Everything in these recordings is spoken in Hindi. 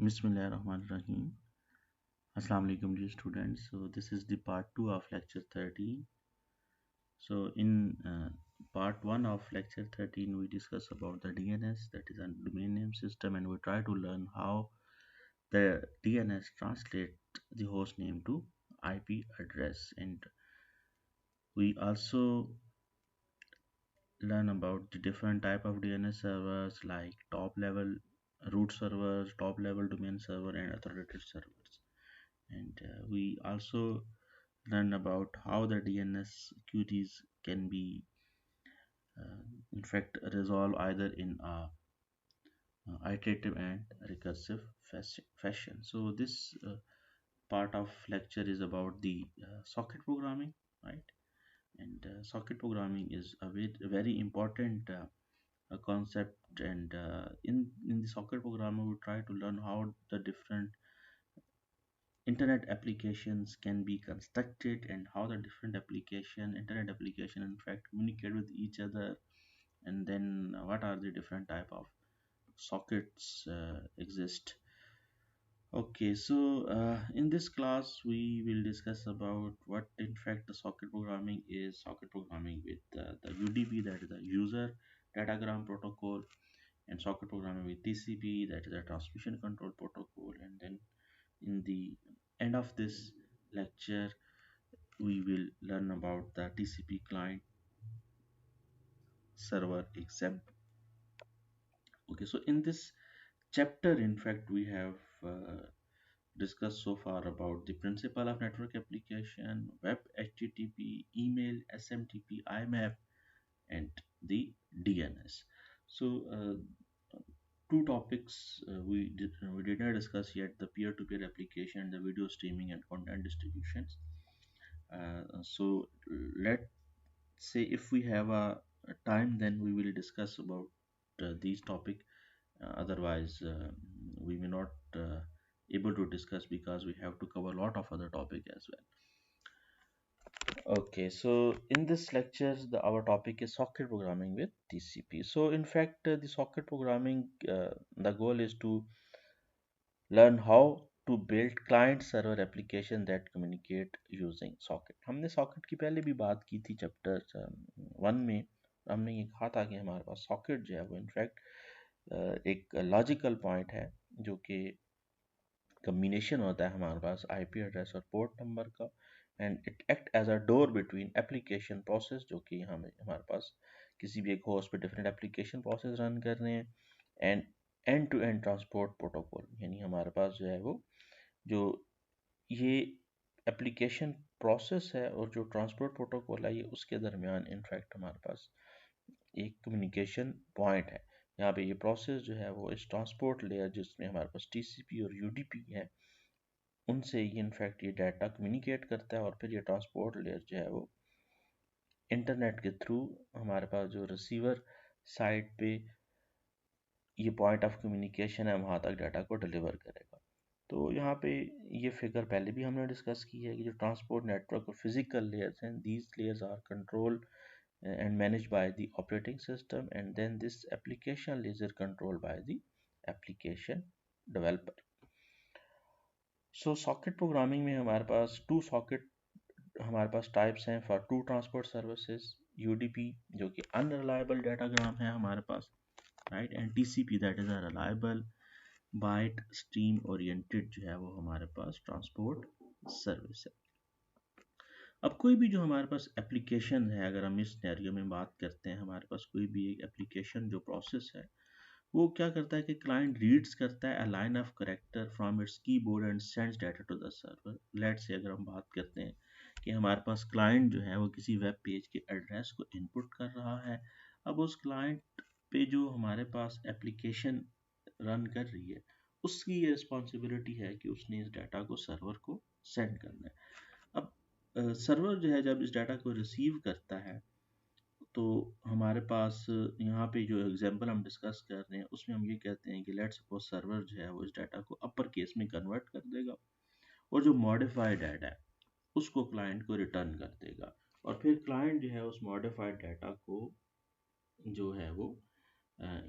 Bismillahirrahmanirrahim. Assalamu alaikum dear students. So this is the part 2 of lecture 13. So in part 1 of lecture 13 we discuss about the DNS, that is a domain name system, and we try to learn how the DNS translate the host name to IP address, and we also learn about the different type of DNS servers like top level root servers, top level domain server, and authoritative servers. And we also learn about how the DNS queries can be in fact resolved either in a iterative and recursive fashion. So this part of lecture is about the socket programming, right? And socket programming is a very important concept, and in the socket programming we try to learn how the different internet applications can be constructed and how the different internet application in fact communicate with each other, and then what are the different type of sockets exist. Okay, so in this class we will discuss about what in fact the socket programming is. Socket programming with the UDP, that is the user datagram protocol, and socket programming with TCP, that is a transmission control protocol. And then in the end of this lecture we will learn about the TCP client server example. Okay, so in this chapter in fact we have discussed so far about the principle of network application, web HTTP, email, SMTP, IMAP, and the DNS. So two topics we did not discuss yet: the peer-to-peer application, the video streaming, and content distributions. So let's say if we have a time, then we will discuss about these topic. Otherwise, we may not able to discuss because we have to cover a lot of other topic as well. Okay, so in this lecture, our topic is socket programming with TCP. So in fact, the socket programming, the goal is to learn how to build client server application that communicate using socket. हमने socket की पहले भी बात की थी चैप्टर 1 में. हमने ये कहा था कि हमारे पास socket जो है वो इनफैक्ट एक लॉजिकल पॉइंट है जो कि कम्बिनेशन होता है हमारे पास आईपी एड्रेस और पोर्ट नंबर का, and it act as a door between application process, जो कि हमारे पास किसी भी एक होस्ट पे डिफरेंट एप्लीकेशन प्रोसेस रन कर रहे हैं, and end to end transport protocol, यानी हमारे पास जो है वो जो ये एप्लीकेशन प्रोसेस है और जो ट्रांसपोर्ट प्रोटोकॉल है ये उसके दरमियान इनफैक्ट हमारे पास एक कम्युनिकेशन पॉइंट है. यहाँ पे ये प्रोसेस जो है वो इस ट्रांसपोर्ट लेयर जिसमें हमारे पास टीसीपी और यूडीपी है उनसे ये इनफैक्ट ये डाटा कम्युनिकेट करता है, और फिर ये ट्रांसपोर्ट लेयर जो है वो इंटरनेट के थ्रू हमारे पास जो रिसीवर साइड पे ये पॉइंट ऑफ कम्युनिकेशन है वहाँ तक डाटा को डिलीवर करेगा. तो यहाँ पे ये फिगर पहले भी हमने डिस्कस की है कि जो ट्रांसपोर्ट नेटवर्क और फिजिकल लेयर्स हैं, these layers are control and managed by the operating system, and then this application layer is controlled by the application developer. So socket programming में हमारे पास टू सॉकेट हमारे पास टाइप्स हैं for two transport services. UDP जो कि अनरिलायबल डाटाग्राम है हमारे पास, right, and TCP that is a reliable byte stream oriented जो है वो हमारे पास ट्रांसपोर्ट सर्विस है. अब कोई भी जो हमारे पास एप्लीकेशन है, अगर हम इस सिनेरियो में बात करते हैं, हमारे पास कोई भी एक एप्लीकेशन जो प्रोसेस है वो क्या करता है कि क्लाइंट रीड्स करता है a line of character from its keyboard and sends data to the server. Let's say अगर हम बात करते हैं कि हमारे पास क्लाइंट जो है वो किसी वेब पेज के एड्रेस को इनपुट कर रहा है. अब उस क्लाइंट पे जो हमारे पास एप्लीकेशन रन कर रही है उसकी ये रिस्पॉन्सिबिलिटी है कि उसने इस डाटा को सर्वर को सेंड करना है. अब सर्वर जो है जब इस डाटा को रिसीव करता है तो हमारे पास यहाँ पे जो एग्जांपल हम डिस्कस कर रहे हैं उसमें हम ये कहते हैं कि लेट्स सपोज सर्वर जो है वो इस डाटा को अपर केस में कन्वर्ट कर देगा और जो मॉडिफाइड डाटा है उसको क्लाइंट को रिटर्न कर देगा, और फिर क्लाइंट जो है उस मॉडिफाइड डाटा को जो है वो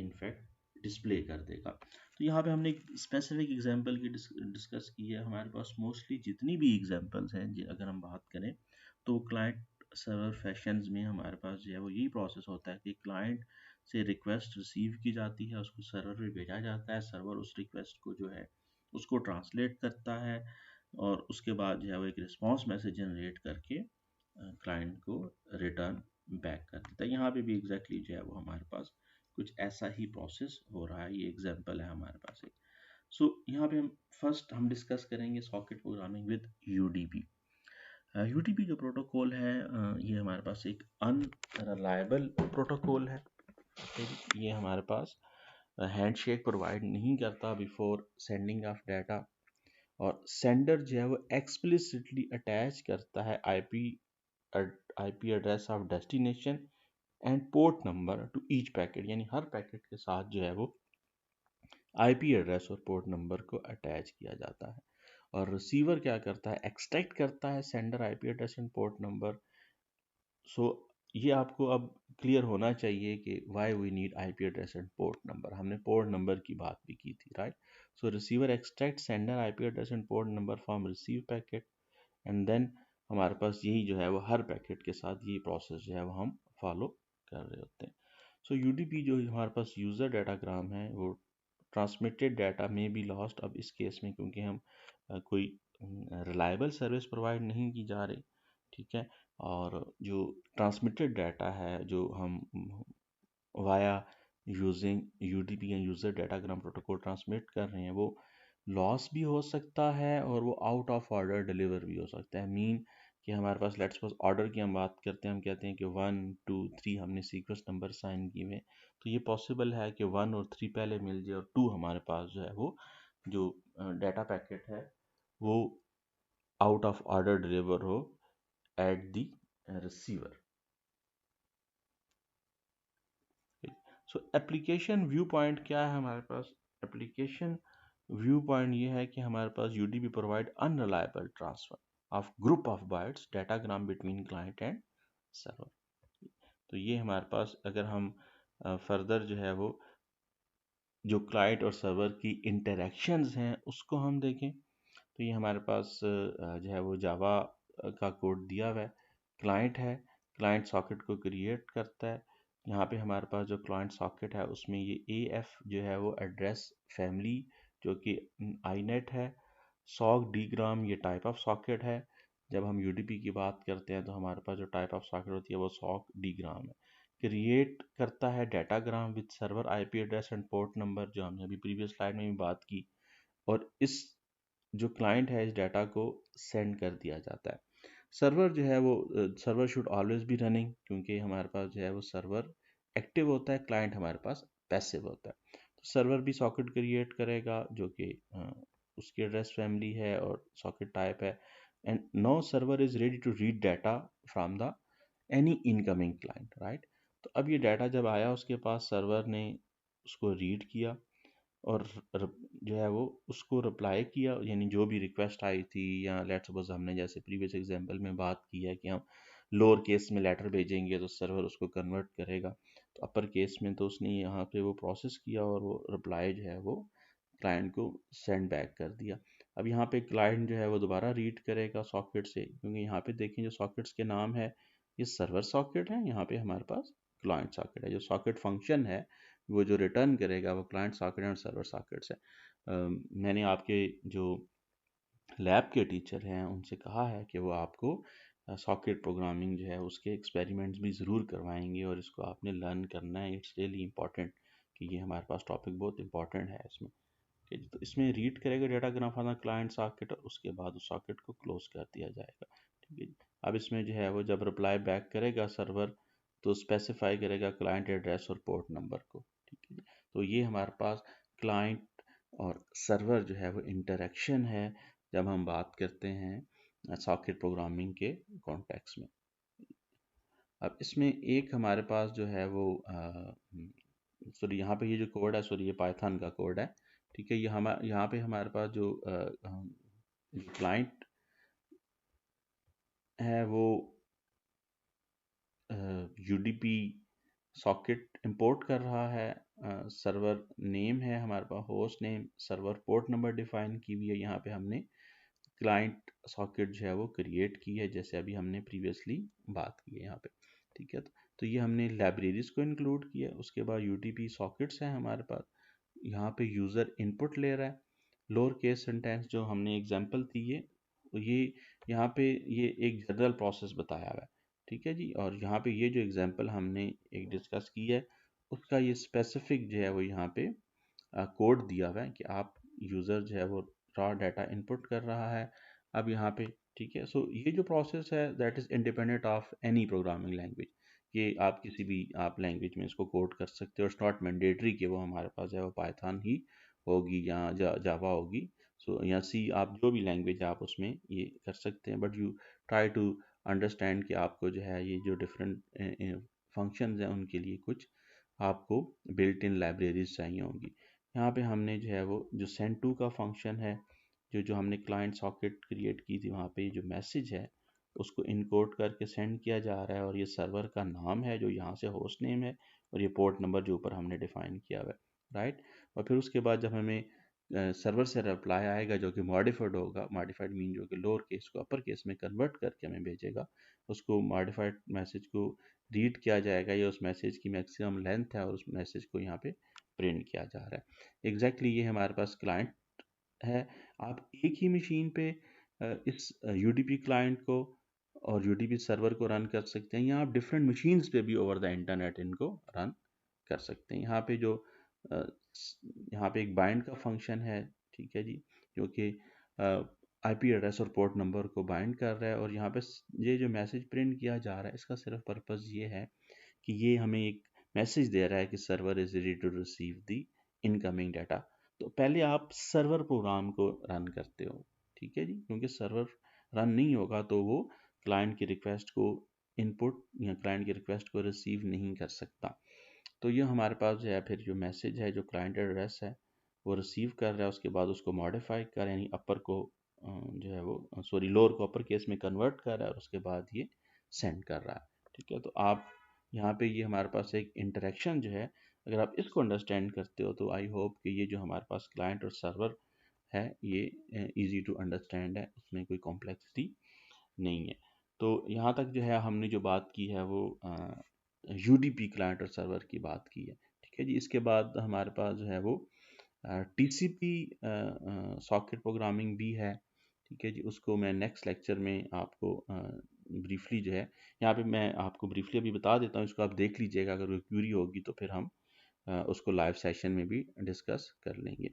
इनफैक्ट डिस्प्ले कर देगा। तो यहाँ पे हमने एक स्पेसिफिक एग्जांपल की डिस्कस की है। हमारे पास मोस्टली जितनी भी एग्जांपल्स हैं अगर हम बात करें तो क्लाइंट सर्वर फैशंस में हमारे पास जो है वो यही प्रोसेस होता है कि क्लाइंट से रिक्वेस्ट रिसीव की जाती है, उसको सर्वर पे भेजा जाता है, सर्वर उस रिक्वेस्ट को जो है उसको ट्रांसलेट करता है और उसके बाद जो है वो एक रिस्पॉन्स मैसेज जनरेट करके क्लाइंट को रिटर्न बैक कर देता है। यहाँ पे भी एग्जैक्टली जो है वो हमारे पास कुछ ऐसा ही प्रोसेस हो रहा है। ये एग्जांपल है हमारे पास एक। सो यहाँ पे हम डिस्कस करेंगे socket programming with UDP. UDP जो प्रोटोकॉल है ये हमारे पास एक अनरिलायबल प्रोटोकॉल है। ये हमारे पास हैंडशेक प्रोवाइड नहीं करता बिफोर सेंडिंग ऑफ डाटा, और सेंडर जो है वो एक्सप्लिसिटली अटैच करता है IP address of destination and port number two each packet, यानी हर पैकेट के साथ जो है वो आईपी एड्रेस और पोर्ट नंबर को अटैच किया जाता है। और रिसीवर क्या करता है, एक्सट्रैक्ट करता है sender IP address and port number. So ये आपको अब क्लियर होना चाहिए कि why we need IP address and port number. हमने पोर्ट नंबर की बात भी की थी, right. So receiver extract sender IP address and port number from receive packet, and then हमारे पास यही जो है वो हर पैकेट के साथ ये प्रोसेस जो है वो हम फॉलो कर रहे होते हैं। सो यूडीपी जो हमारे पास यूज़र डाटाग्राम है वो ट्रांसमिटेड डाटा में बी लॉस्ट। अब इस केस में क्योंकि हम कोई रिलायबल सर्विस प्रोवाइड नहीं की जा रही, ठीक है, और जो ट्रांसमिटेड डाटा है जो हम वाया यूजिंग यूडीपी या यूज़र डाटाग्राम प्रोटोकॉल ट्रांसमिट कर रहे हैं, वो लॉस भी हो सकता है और वो आउट ऑफ ऑर्डर डिलीवर भी हो सकता है। मीन कि हमारे पास लेट्स सपोज ऑर्डर की हम बात करते हैं, हम कहते हैं कि 1 2 3 हमने सीक्वेंस नंबर साइन किए हुए, तो ये पॉसिबल है कि 1 और 3 पहले मिल जाए और 2 हमारे पास जो है वो जो डाटा पैकेट है वो आउट ऑफ ऑर्डर डिलीवर हो at the receiver. So application view point क्या है हमारे पास? एप्लीकेशन व्यू पॉइंट ये है कि हमारे पास UDP provide unreliable transfer of group of bytes datagram between client and server. तो ये हमारे पास अगर हम फर्दर जो है वो जो क्लाइंट और सर्वर की इंटरेक्शंस हैं उसको हम देखें तो ये हमारे पास जो है वो जावा का कोड दिया हुआ है। क्लाइंट है, क्लाइंट सॉकेट को क्रिएट करता है। यहाँ पे हमारे पास जो क्लाइंट सॉकेट है उसमें ये ए एफ जो है वो एड्रेस फैमिली जो कि आईनेट है, सॉक डी ग्राम ये टाइप ऑफ सॉकेट है। जब हम यूडीपी की बात करते हैं तो हमारे पास जो टाइप ऑफ सॉकेट होती है वो सॉक डी ग्राम है। क्रिएट करता है datagram with server IP address and port number, जो हमने अभी प्रीवियस स्लाइड में भी बात की, और इस जो क्लाइंट है इस डाटा को सेंड कर दिया जाता है। सर्वर जो है वो server should always be running, क्योंकि हमारे पास जो है वो सर्वर एक्टिव होता है, क्लाइंट हमारे पास पैसिव होता है। तो सर्वर भी सॉकेट क्रिएट करेगा जो कि उसकी एड्रेस फैमिली है और सॉकेट टाइप है, and no server is ready to read data from the any incoming client, right. तो अब ये डाटा जब आया उसके पास सर्वर ने उसको रीड किया और जो है वो उसको रिप्लाई किया, यानी जो भी रिक्वेस्ट आई थी, या लेट्स सपोज हमने जैसे प्रीवियस एग्जांपल में बात की है कि हम लोअर केस में लेटर भेजेंगे तो सर्वर उसको कन्वर्ट करेगा, तो अपर केस में तो उसने यहाँ पे वो प्रोसेस किया और वो रिप्लाई जो है वो क्लाइंट को सेंड बैक कर दिया। अब यहाँ पे क्लाइंट जो है वो दोबारा रीड करेगा सॉकेट से, क्योंकि यहाँ पे देखें जो सॉकेट्स के नाम है ये सर्वर सॉकेट है, यहाँ पे हमारे पास क्लाइंट सॉकेट है। जो सॉकेट फंक्शन है वो जो रिटर्न करेगा वो क्लाइंट सॉकेट और सर्वर सॉकेट्स है। मैंने आपके जो लैब के टीचर हैं उनसे कहा है कि वो आपको सॉकेट प्रोग्रामिंग जो है उसके एक्सपेरिमेंट्स भी ज़रूर करवाएंगे और इसको आपने लर्न करना है। इट्स रियली इंपॉर्टेंट कि ये हमारे पास टॉपिक बहुत इंपॉर्टेंट है इसमें। ठीक है, तो इसमें रीड करेगा datagram from the client socket और उसके बाद उस सॉकेट को क्लोज कर दिया जाएगा। ठीक है, अब इसमें जो है वो जब रिप्लाई बैक करेगा सर्वर तो स्पेसिफाई करेगा क्लाइंट एड्रेस और पोर्ट नंबर को। ठीक है, तो ये हमारे पास क्लाइंट और सर्वर जो है वो इंटरेक्शन है जब हम बात करते हैं सॉकेट प्रोग्रामिंग के कॉन्टेक्स्ट में। अब इसमें एक हमारे पास जो है वो सॉरी यहाँ पे ये जो कोड है, सॉरी ये पाइथन का कोड है। ठीक है, ये यहाँ पे हमारे पास जो क्लाइंट है वो यूडीपी सॉकेट इंपोर्ट कर रहा है सर्वर नेम है हमारे पास, host name, server port number define की हुई है। यहाँ पे हमने क्लाइंट सॉकेट जो है वो क्रिएट की है, जैसे अभी हमने प्रीवियसली बात की है यहाँ पे। ठीक है, तो ये हमने लाइब्रेरीज को इंक्लूड किया। उसके बाद यूटीपी सॉकेट्स हैं हमारे पास। यहाँ पे यूज़र इनपुट ले रहा है, लोअर केस सेंटेंस जो हमने एग्जांपल दी है, तो ये यहाँ पे ये एक जनरल प्रोसेस बताया हुआ है। ठीक है जी, और यहाँ पे ये जो एग्जांपल हमने एक डिस्कस की है, उसका ये स्पेसिफिक जो है वो यहाँ पे कोड दिया हुआ है कि आप यूज़र जो है वो रॉ डाटा इनपुट कर रहा है अब यहाँ पे। ठीक है, सो ये जो प्रोसेस है that is independent of any programming language. ये आप किसी भी आप लैंग्वेज में इसको कोड कर सकते हो। इट्स नॉट मैंडेटरी कि वो हमारे पास जो है वो पाइथन ही होगी या जावा होगी। सो या सी, आप जो भी लैंग्वेज आप उसमें ये कर सकते हैं, but you try to understand कि आपको जो है ये जो डिफरेंट फंक्शंस हैं उनके लिए कुछ आपको बिल्ट इन लाइब्रेरीज चाहिए होंगी। यहाँ पे हमने जो है वो जो सेंड टू का फंक्शन है, जो जो हमने क्लाइंट सॉकेट क्रिएट की थी, वहाँ पे जो मैसेज है उसको इनकोड करके सेंड किया जा रहा है, और ये सर्वर का नाम है जो यहाँ से होस्ट नेम है, और ये पोर्ट नंबर जो ऊपर हमने डिफाइन किया हुआ है, राइट। और फिर उसके बाद जब हमें सर्वर से रिप्लाई आएगा जो कि मॉडिफाइड होगा, मॉडिफाइड मीन जो कि लोअर केस को अपर केस में कन्वर्ट करके हमें भेजेगा, उसको मॉडिफाइड मैसेज को रीड किया जाएगा। ये उस मैसेज की मैक्सिमम लेंथ है और उस मैसेज को यहाँ पे प्रिंट किया जा रहा है। एग्जैक्टली ये हमारे पास क्लाइंट है। आप एक ही मशीन पे इस यूडीपी क्लाइंट को और यूडीपी सर्वर को रन कर सकते हैं, या आप डिफरेंट मशीन्स पे भी ओवर द इंटरनेट इनको रन कर सकते हैं। यहाँ पे जो अ, यहाँ पे एक बाइंड का फंक्शन है, ठीक है जी, जो कि आईपी एड्रेस और पोर्ट नंबर को बाइंड कर रहा है, और यहाँ पे ये जो मैसेज प्रिंट किया जा रहा है इसका सिर्फ पर्पज़ ये है कि ये हमें एक मैसेज दे रहा है कि server is ready to receive the incoming data. तो पहले आप सर्वर प्रोग्राम को रन करते हो, ठीक है जी, क्योंकि सर्वर रन नहीं होगा तो वो क्लाइंट की रिक्वेस्ट को इनपुट या क्लाइंट की रिक्वेस्ट को रिसीव नहीं कर सकता। तो ये हमारे पास जो है फिर जो मैसेज है जो क्लाइंट एड्रेस है वो रिसीव कर रहा है, उसके बाद उसको मॉडिफाई कर यानी अपर को जो है वो सॉरी लोअर को अपर केस में कन्वर्ट कर रहा है, और उसके बाद ये सेंड कर रहा है। ठीक है, तो आप यहाँ पे ये हमारे पास एक इंटरेक्शन जो है, अगर आप इसको अंडरस्टैंड करते हो तो आई होप कि ये जो हमारे पास क्लाइंट और सर्वर है ये इजी टू अंडरस्टैंड है, उसमें कोई कॉम्प्लेक्सिटी नहीं है। तो यहाँ तक जो है हमने जो बात की है वो यूडीपी क्लाइंट और सर्वर की बात की है। ठीक है जी, इसके बाद हमारे पास जो है वो टीसीपी सॉकेट प्रोग्रामिंग भी है। ठीक है जी, उसको मैं नेक्स्ट लेक्चर में आपको ब्रीफली जो है यहाँ पे मैं आपको ब्रीफली अभी बता देता हूँ, इसको आप देख लीजिएगा, अगर कोई क्यूरी होगी तो फिर हम उसको लाइव सेशन में भी डिस्कस कर लेंगे।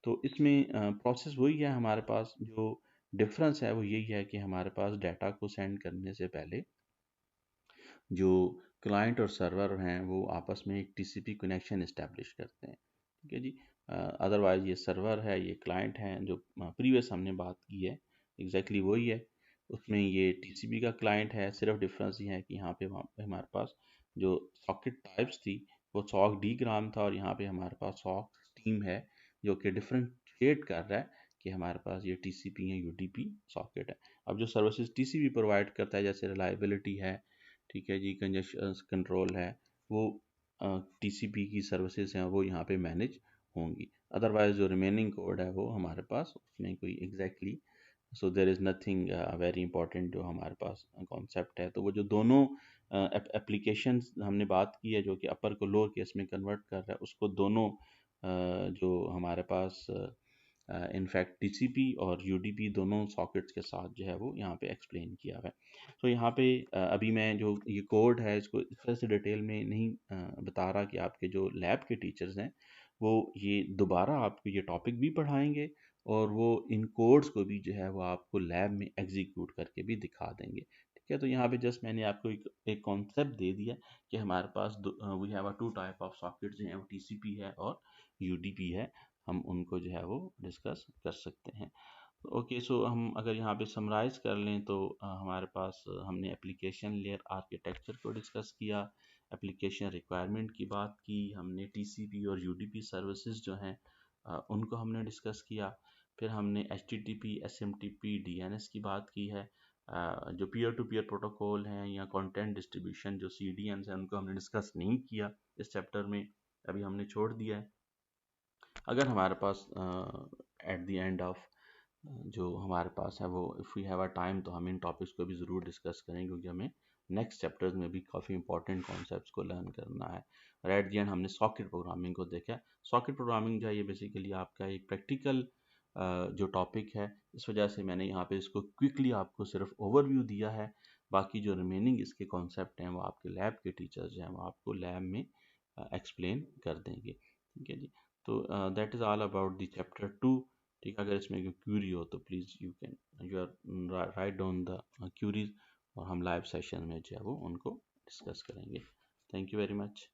तो इसमें प्रोसेस वही है हमारे पास, जो डिफरेंस है वो यही है कि हमारे पास डाटा को सेंड करने से पहले जो क्लाइंट और सर्वर हैं वो आपस में एक टीसीपी कनेक्शन इस्टेब्लिश करते हैं। ठीक है जी, अदरवाइज ये सर्वर है ये क्लाइंट है, जो प्रीवियस हमने बात की है एग्जैक्टली वही है। उसमें ये टीसीपी का क्लाइंट है, सिर्फ डिफरेंस ये है कि यहाँ पे वहाँ पे हमारे पास जो सॉकेट टाइप्स थी वो सॉक डी ग्राम था, और यहाँ पे हमारे पास सॉक टीम है जो कि डिफरेंशिएट कर रहा है कि हमारे पास ये टीसीपी या यूडीपी सॉकेट है। अब जो सर्विसेज टीसीपी प्रोवाइड करता है जैसे रिलायबिलिटी है, ठीक है जी, कंजेशन कंट्रोल है, वो टीसीपी की सर्विसेज हैं वो यहाँ पे मैनेज होंगी। अदरवाइज जो रिमेनिंग कोड है वो हमारे पास उसमें कोई exactly so there is nothing very important जो हमारे पास कॉन्सेप्ट है। तो वो जो दोनों एप्लीकेशन हमने बात की है जो कि अपर को लोअर केस में कन्वर्ट कर रहा है, उसको दोनों जो हमारे पास इनफैक्ट टीसीपी और यूडीपी दोनों सॉकेट्स के साथ जो है वो यहाँ पे एक्सप्लेन किया हुआ है। तो यहाँ पे अभी मैं जो ये कोड है इसको इस तरह से डिटेल में नहीं बता रहा कि आपके जो लैब के टीचर्स हैं वो ये दोबारा आपको ये टॉपिक भी पढ़ाएंगे, और वो इन कोड्स को भी जो है वो आपको लैब में एग्जीक्यूट करके भी दिखा देंगे। ठीक है, तो यहाँ पे जस्ट मैंने आपको एक कॉन्सेप्ट दे दिया कि हमारे पास we have a two type of sockets जो है वो टीसीपी है और यूडीपी है, हम उनको जो है वो डिस्कस कर सकते हैं। ओके, सो हम अगर यहाँ पे समराइज कर लें तो हमारे पास हमने एप्लीकेशन लेयर आर्किटेक्चर को डिस्कस किया, एप्लीकेशन रिक्वायरमेंट की बात की, हमने टीसीपी और यूडीपी सर्विसेज जो हैं उनको हमने डिस्कस किया। फिर हमने H T T P S M T P D N S की बात की है। जो पीयर टू पीयर प्रोटोकॉल हैं या कंटेंट डिस्ट्रीब्यूशन जो सी डी एन हैं उनको हमने डिस्कस नहीं किया इस चैप्टर में। अभी हमने छोड़ दिया है। अगर हमारे पास एट द एंड ऑफ जो हमारे पास है वो if we have a time तो हम इन टॉपिक्स को भी ज़रूर डिस्कस करेंगे, क्योंकि हमें नेक्स्ट चैप्टर्स में भी काफ़ी इंपॉर्टेंट कॉन्सेप्ट्स को लर्न करना है। और एट द एंड हमने सॉकेट प्रोग्रामिंग को देखा। सॉकेट प्रोग्रामिंग जो है ये बेसिकली आपका एक प्रैक्टिकल जो टॉपिक है, इस वजह से मैंने यहाँ पे इसको क्विकली आपको सिर्फ ओवरव्यू दिया है। बाकी जो रिमेनिंग इसके कॉन्सेप्ट हैं वो आपके लैब के टीचर्स जो हैं वो आपको लैब में एक्सप्लेन कर देंगे। ठीक है जी। तो that is all about the chapter 2। ठीक है, अगर इसमें कोई क्यूरी हो तो please you are write down the queries, और हम लाइव सेशन में जो है वो उनको डिस्कस करेंगे। Thank you very much.